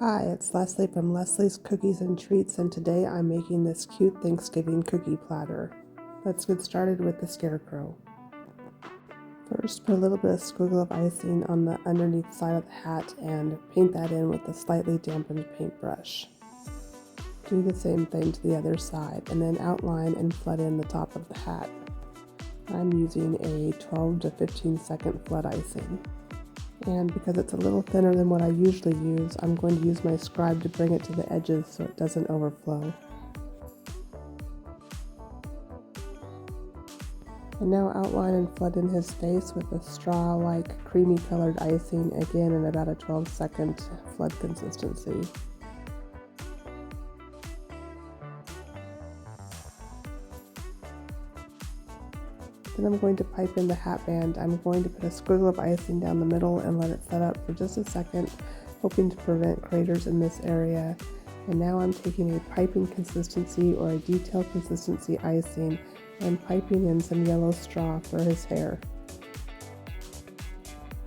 Hi, it's Leslie from Leslie's Cookies and Treats, and today I'm making this cute Thanksgiving cookie platter. Let's get started with the scarecrow. First, put a little bit of squiggle of icing on the underneath side of the hat and paint that in with a slightly dampened paintbrush. Do the same thing to the other side, and then outline and flood in the top of the hat. I'm using a 12 to 15 second flood icing. And because it's a little thinner than what I usually use, I'm going to use my scribe to bring it to the edges so it doesn't overflow. And now outline and flood in his face with a straw-like creamy colored icing, again in about a 12-second flood consistency. Then I'm going to pipe in the hat band. I'm going to put a squiggle of icing down the middle and let it set up for just a second, hoping to prevent craters in this area. And now I'm taking a piping consistency or a detail consistency icing and piping in some yellow straw for his hair.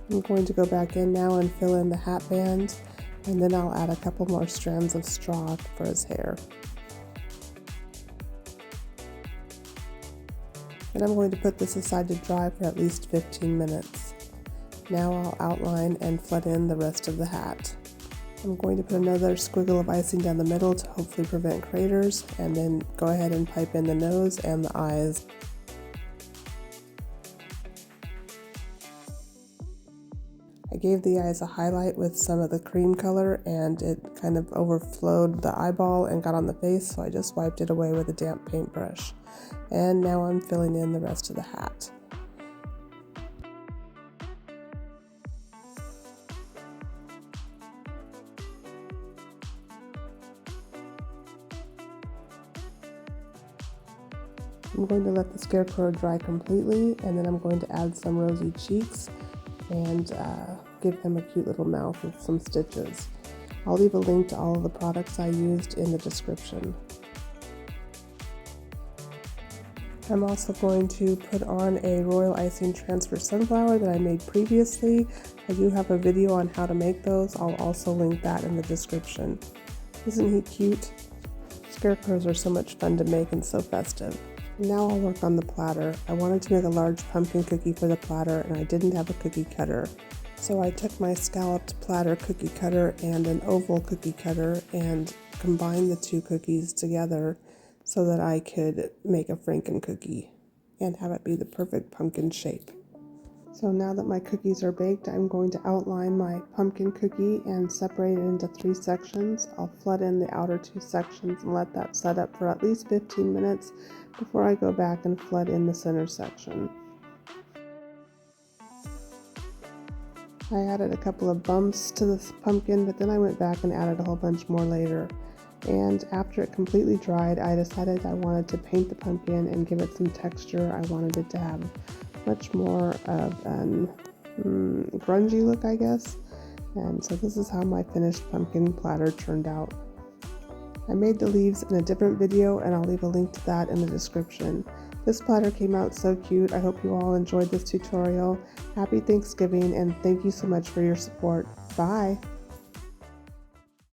I'm going to go back in now and fill in the hat band, and then I'll add a couple more strands of straw for his hair. And I'm going to put this aside to dry for at least 15 minutes. Now I'll outline and flood in the rest of the hat. I'm going to put another squiggle of icing down the middle to hopefully prevent craters, and then go ahead and pipe in the nose and the eyes. I gave the eyes a highlight with some of the cream color, and it kind of overflowed the eyeball and got on the face, so I just wiped it away with a damp paintbrush. And now I'm filling in the rest of the hat. I'm going to let the scarecrow dry completely, and then I'm going to add some rosy cheeks and give him a cute little mouth with some stitches. I'll leave a link to all of the products I used in the description. I'm also going to put on a royal icing transfer sunflower that I made previously. I do have a video on how to make those. I'll also link that in the description. Isn't he cute? Scarecrows are so much fun to make and so festive. Now I'll work on the platter. I wanted to make a large pumpkin cookie for the platter, and I didn't have a cookie cutter. So I took my scalloped platter cookie cutter and an oval cookie cutter and combined the two cookies together so that I could make a franken-cookie and have it be the perfect pumpkin shape. So now that my cookies are baked, I'm going to outline my pumpkin cookie and separate it into 3 sections. I'll flood in the outer 2 sections and let that set up for at least 15 minutes before I go back and flood in the center section. I added a couple of bumps to this pumpkin, but then I went back and added a whole bunch more later. And after it completely dried, I decided I wanted to paint the pumpkin and give it some texture. I wanted it to have much more of an grungy look, I guess. And so this is how my finished pumpkin platter turned out. I made the leaves in a different video, and I'll leave a link to that in the description. This platter came out so cute. I hope you all enjoyed this tutorial. Happy Thanksgiving, and thank you so much for your support. Bye!